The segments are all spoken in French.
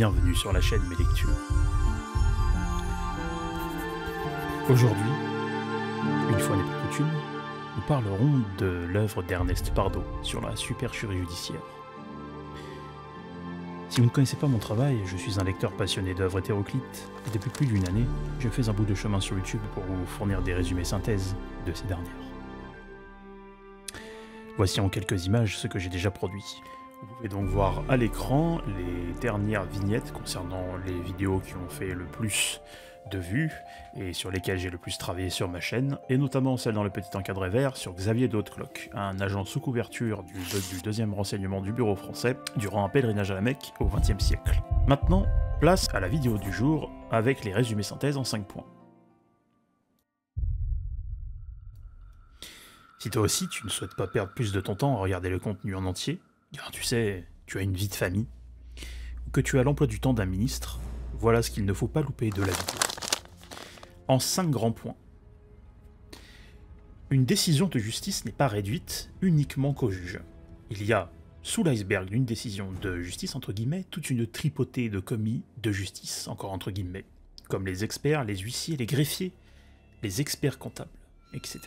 bienvenue sur la chaîne Mes Lectures. Aujourd'hui, une fois n'est pas coutume, nous parlerons de l'œuvre d'Ernest Pardoe sur la supercherie judiciaire. Si vous ne connaissez pas mon travail, je suis un lecteur passionné d'œuvres hétéroclites, et depuis plus d'une année, je fais un bout de chemin sur YouTube pour vous fournir des résumés synthèses de ces dernières. Voici en quelques images ce que j'ai déjà produit. Vous pouvez donc voir à l'écran les dernières vignettes concernant les vidéos qui ont fait le plus de vues et sur lesquelles j'ai le plus travaillé sur ma chaîne, et notamment celle dans le petit encadré vert sur Xavier de Hautecloque, un agent sous couverture du 2e renseignement du bureau français durant un pèlerinage à la Mecque au XXe siècle. Maintenant, place à la vidéo du jour avec les résumés synthèses en 5 points. Si toi aussi tu ne souhaites pas perdre plus de ton temps à regarder le contenu en entier, car tu sais, tu as une vie de famille, ou que tu as l'emploi du temps d'un ministre, voilà ce qu'il ne faut pas louper de la vidéo. En 5 grands points. Une décision de justice n'est pas réduite uniquement qu'au juge. Il y a, sous l'iceberg d'une décision de justice, entre guillemets, toute une tripotée de commis de justice, encore entre guillemets, comme les experts, les huissiers, les greffiers, les experts comptables, etc.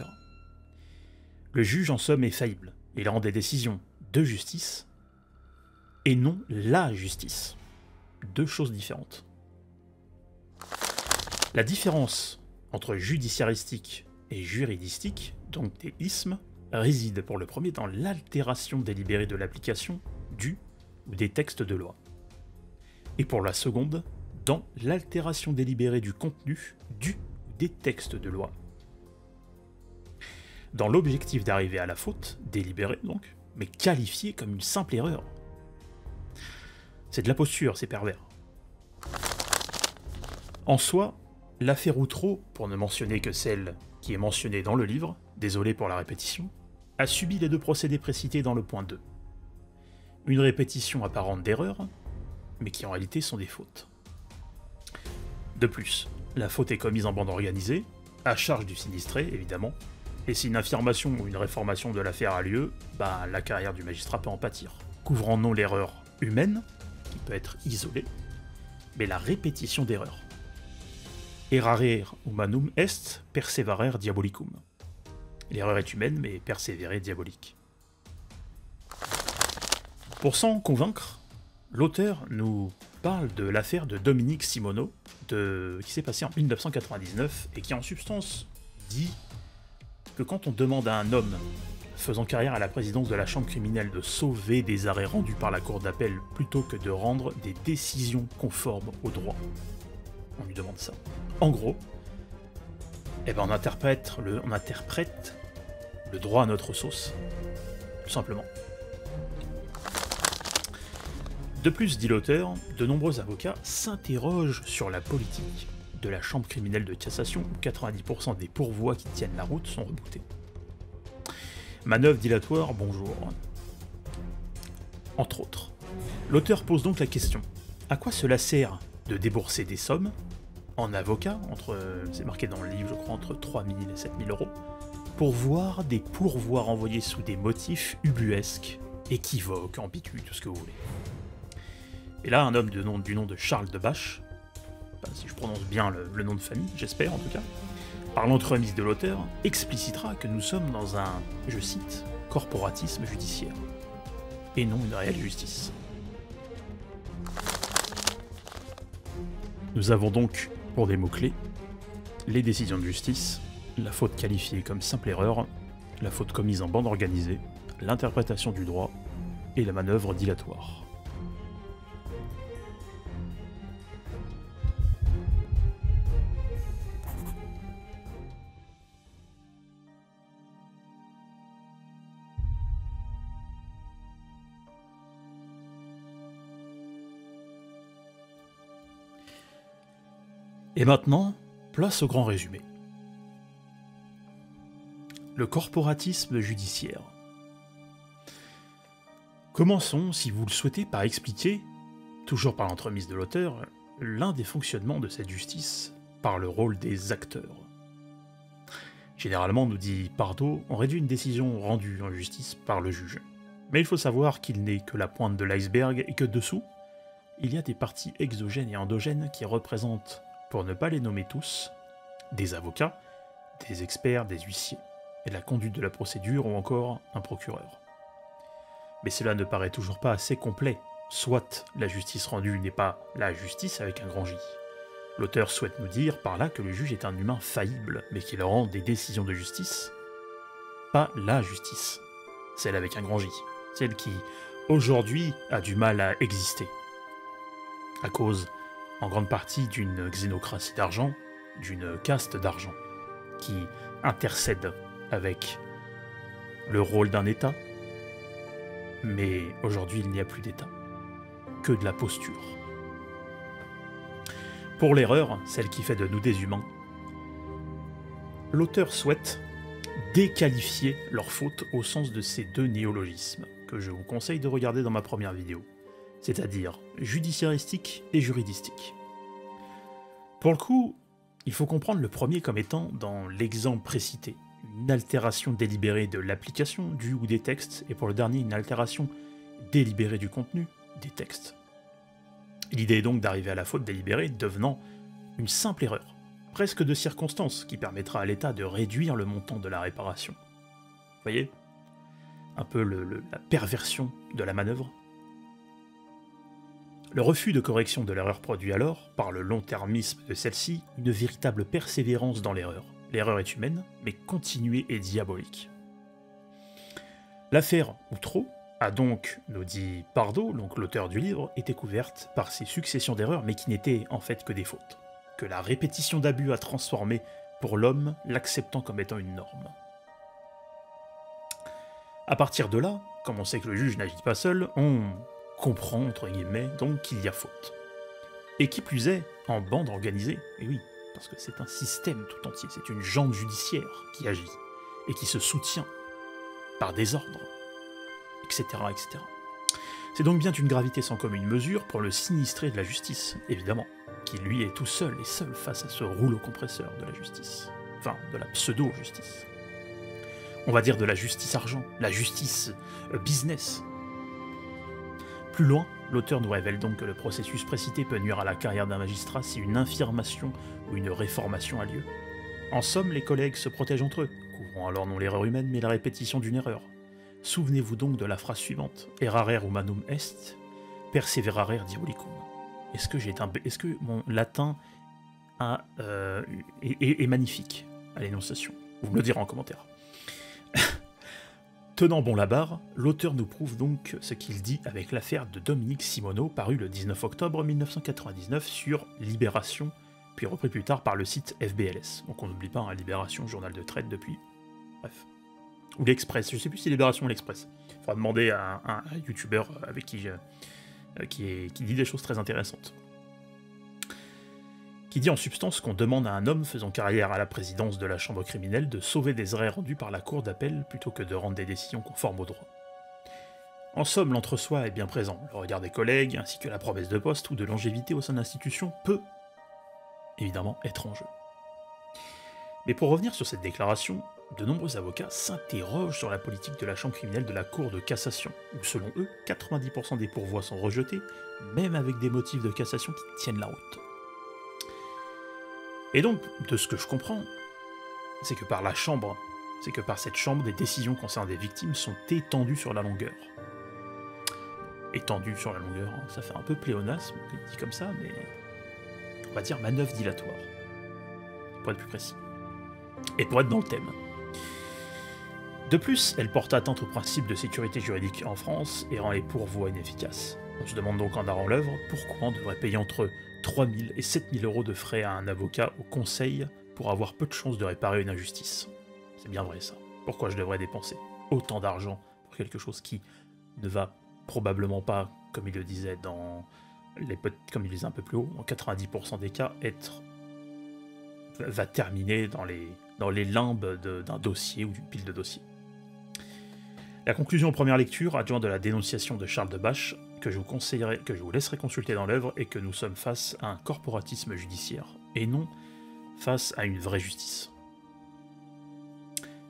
Le juge, en somme, est faillible. Il rend des décisions de justice et non la justice. Deux choses différentes. La différence entre judiciaristique et juridistique, donc des ismes, réside pour le premier dans l'altération délibérée de l'application du ou des textes de loi. Et pour la seconde, dans l'altération délibérée du contenu du ou des textes de loi. Dans l'objectif d'arriver à la faute, délibérée donc, mais qualifiée comme une simple erreur. C'est de la posture, c'est pervers. En soi, l'affaire Outreau, pour ne mentionner que celle qui est mentionnée dans le livre, désolé pour la répétition, a subi les deux procédés précités dans le point 2. Une répétition apparente d'erreurs, mais qui en réalité sont des fautes. De plus, la faute est commise en bande organisée, à charge du sinistré évidemment, et si une affirmation ou une réformation de l'affaire a lieu, la carrière du magistrat peut en pâtir. Couvrant non l'erreur humaine, qui peut être isolée, mais la répétition d'erreurs. Errare humanum est, perseverare diabolicum. L'erreur est humaine, mais persévérer diabolique. Pour s'en convaincre, l'auteur nous parle de l'affaire de Dominique Simonot, qui s'est passée en 1999, et qui en substance dit que quand on demande à un homme faisant carrière à la présidence de la chambre criminelle de sauver des arrêts rendus par la cour d'appel plutôt que de rendre des décisions conformes au droit, on lui demande ça. En gros, on interprète le droit à notre sauce, tout simplement. De plus, dit l'auteur, de nombreux avocats s'interrogent sur la politique de la chambre criminelle de cassation où 90% des pourvois qui tiennent la route sont reboutés. Manœuvre dilatoire, bonjour. Entre autres. L'auteur pose donc la question, à quoi cela sert de débourser des sommes en avocat, c'est marqué dans le livre, je crois, entre 3 000 et 7 000 euros, pour voir des pourvois renvoyés sous des motifs ubuesques, équivoques, ambigus, tout ce que vous voulez. Et là, un homme du nom de Charles Debache, si je prononce bien le nom de famille, j'espère en tout cas, par l'entremise de l'auteur, explicitera que nous sommes dans un, je cite, corporatisme judiciaire, et non une réelle justice. Nous avons donc, pour des mots-clés, les décisions de justice, la faute qualifiée comme simple erreur, la faute commise en bande organisée, l'interprétation du droit et la manœuvre dilatoire. Et maintenant, place au grand résumé. Le corporatisme judiciaire. Commençons, si vous le souhaitez, par expliquer, toujours par l'entremise de l'auteur, l'un des fonctionnements de cette justice par le rôle des acteurs. Généralement, nous dit Pardoe, on réduit une décision rendue en justice par le juge. Mais il faut savoir qu'il n'est que la pointe de l'iceberg et que dessous, il y a des parties exogènes et endogènes qui représentent, pour ne pas les nommer tous, des avocats, des experts, des huissiers, et la conduite de la procédure ou encore un procureur. Mais cela ne paraît toujours pas assez complet. Soit la justice rendue n'est pas la justice avec un grand J. L'auteur souhaite nous dire par là que le juge est un humain faillible, mais qu'il rend des décisions de justice, pas la justice, celle avec un grand J, celle qui, aujourd'hui, a du mal à exister, à cause, en grande partie, d'une xénocratie d'argent, d'une caste d'argent, qui intercède avec le rôle d'un État, mais aujourd'hui il n'y a plus d'État, que de la posture. Pour l'erreur, celle qui fait de nous des humains, l'auteur souhaite déqualifier leur faute au sens de ces deux néologismes, que je vous conseille de regarder dans ma première vidéo, c'est-à-dire judiciaristique et juridistique. Pour le coup, il faut comprendre le premier comme étant, dans l'exemple précité, une altération délibérée de l'application du ou des textes, et pour le dernier, une altération délibérée du contenu des textes. L'idée est donc d'arriver à la faute délibérée devenant une simple erreur, presque de circonstance, qui permettra à l'État de réduire le montant de la réparation. Vous voyez ? Un peu la perversion de la manœuvre. Le refus de correction de l'erreur produit alors, par le long-termisme de celle-ci, une véritable persévérance dans l'erreur. L'erreur est humaine, mais continuée est diabolique. L'affaire Outreau a donc, nous dit Pardo, donc l'auteur du livre, été couverte par ces successions d'erreurs, mais qui n'étaient en fait que des fautes, que la répétition d'abus a transformé pour l'homme, l'acceptant comme étant une norme. À partir de là, comme on sait que le juge n'agit pas seul, on comprend, entre guillemets, donc qu'il y a faute. Et qui plus est, en bande organisée, et oui, parce que c'est un système tout entier, c'est une jambe judiciaire qui agit, et qui se soutient par des ordres, etc. etc. C'est donc bien d'une gravité sans commune mesure pour le sinistré de la justice, évidemment, qui lui est tout seul et seul face à ce rouleau compresseur de la justice, enfin de la pseudo-justice. On va dire de la justice argent, la justice business. Plus loin, l'auteur nous révèle donc que le processus précité peut nuire à la carrière d'un magistrat si une infirmation ou une réformation a lieu. En somme, les collègues se protègent entre eux, couvrant alors non l'erreur humaine mais la répétition d'une erreur. Souvenez-vous donc de la phrase suivante, errare humanum est, perseverare diabolicum. Est-ce que mon latin est magnifique à l'énonciation? Vous me le direz en commentaire. Tenant bon la barre, l'auteur nous prouve donc ce qu'il dit avec l'affaire de Dominique Simoneau, paru le 19 octobre 1999 sur Libération, puis repris plus tard par le site FBLS. Donc on n'oublie pas, hein, Libération, journal de traite depuis... Bref. Ou l'Express, je sais plus si Libération ou l'Express. Il faudra demander à un youtubeur avec qui dit des choses très intéressantes. Qui dit en substance qu'on demande à un homme faisant carrière à la présidence de la chambre criminelle de sauver des arrêts rendus par la cour d'appel plutôt que de rendre des décisions conformes au droit. En somme, l'entre-soi est bien présent, le regard des collègues, ainsi que la promesse de poste ou de longévité au sein de l'institution peut, évidemment, être en jeu. Mais pour revenir sur cette déclaration, de nombreux avocats s'interrogent sur la politique de la chambre criminelle de la Cour de cassation, où selon eux, 90% des pourvois sont rejetés, même avec des motifs de cassation qui tiennent la route. Et donc, de ce que je comprends, c'est que par cette chambre, des décisions concernant des victimes sont étendues sur la longueur. Étendues sur la longueur, hein, ça fait un peu pléonasme, dit comme ça, mais on va dire manœuvre dilatoire, pour être plus précis. Et pour être dans le thème. De plus, elle porte atteinte au principe de sécurité juridique en France et rend les pourvois inefficaces. On se demande donc en darant l'œuvre pourquoi on devrait payer entre 3 000 et 7 000 euros de frais à un avocat au conseil pour avoir peu de chances de réparer une injustice. C'est bien vrai ça. Pourquoi je devrais dépenser autant d'argent pour quelque chose qui ne va probablement pas, comme il le disait comme il disait un peu plus haut, en 90% des cas, va terminer dans les limbes d'un dossier ou d'une pile de dossiers. La conclusion en première lecture, adjointe de la dénonciation de Charles Debache, que je vous laisserai consulter dans l'œuvre, est que nous sommes face à un corporatisme judiciaire, et non face à une vraie justice.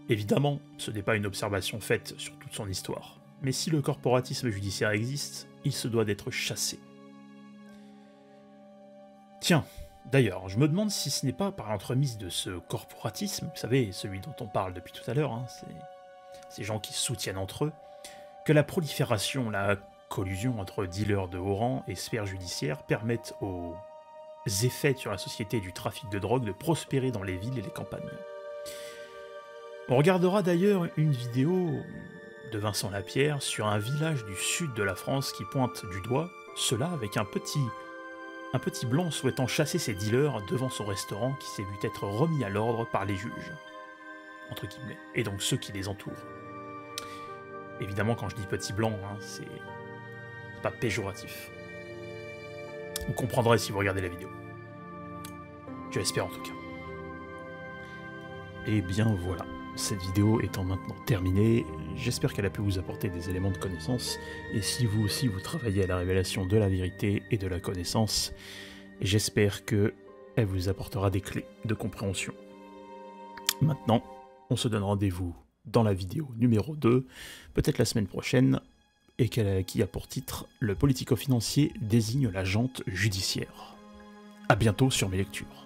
Évidemment, ce n'est pas une observation faite sur toute son histoire, mais si le corporatisme judiciaire existe, il se doit d'être chassé. Tiens, d'ailleurs, je me demande si ce n'est pas par l'entremise de ce corporatisme, vous savez, celui dont on parle depuis tout à l'heure, hein, ces gens qui se soutiennent entre eux, que la prolifération, la collusion entre dealers de haut rang et sphères judiciaires permettent aux effets sur la société du trafic de drogue de prospérer dans les villes et les campagnes. On regardera d'ailleurs une vidéo de Vincent Lapierre sur un village du sud de la France qui pointe du doigt cela avec un petit blanc souhaitant chasser ses dealers devant son restaurant qui s'est vu être remis à l'ordre par les juges, entre guillemets, et donc ceux qui les entourent. Évidemment, quand je dis petit blanc, hein, c'est pas péjoratif. Vous comprendrez si vous regardez la vidéo. Je l'espère en tout cas. Et bien voilà, cette vidéo étant maintenant terminée, j'espère qu'elle a pu vous apporter des éléments de connaissance, et si vous aussi vous travaillez à la révélation de la vérité et de la connaissance, j'espère qu'elle vous apportera des clés de compréhension. Maintenant, on se donne rendez-vous dans la vidéo numéro 2, peut-être la semaine prochaine, et qui a pour titre « Le politico-financier désigne la junte judiciaire ». A bientôt sur mes lectures.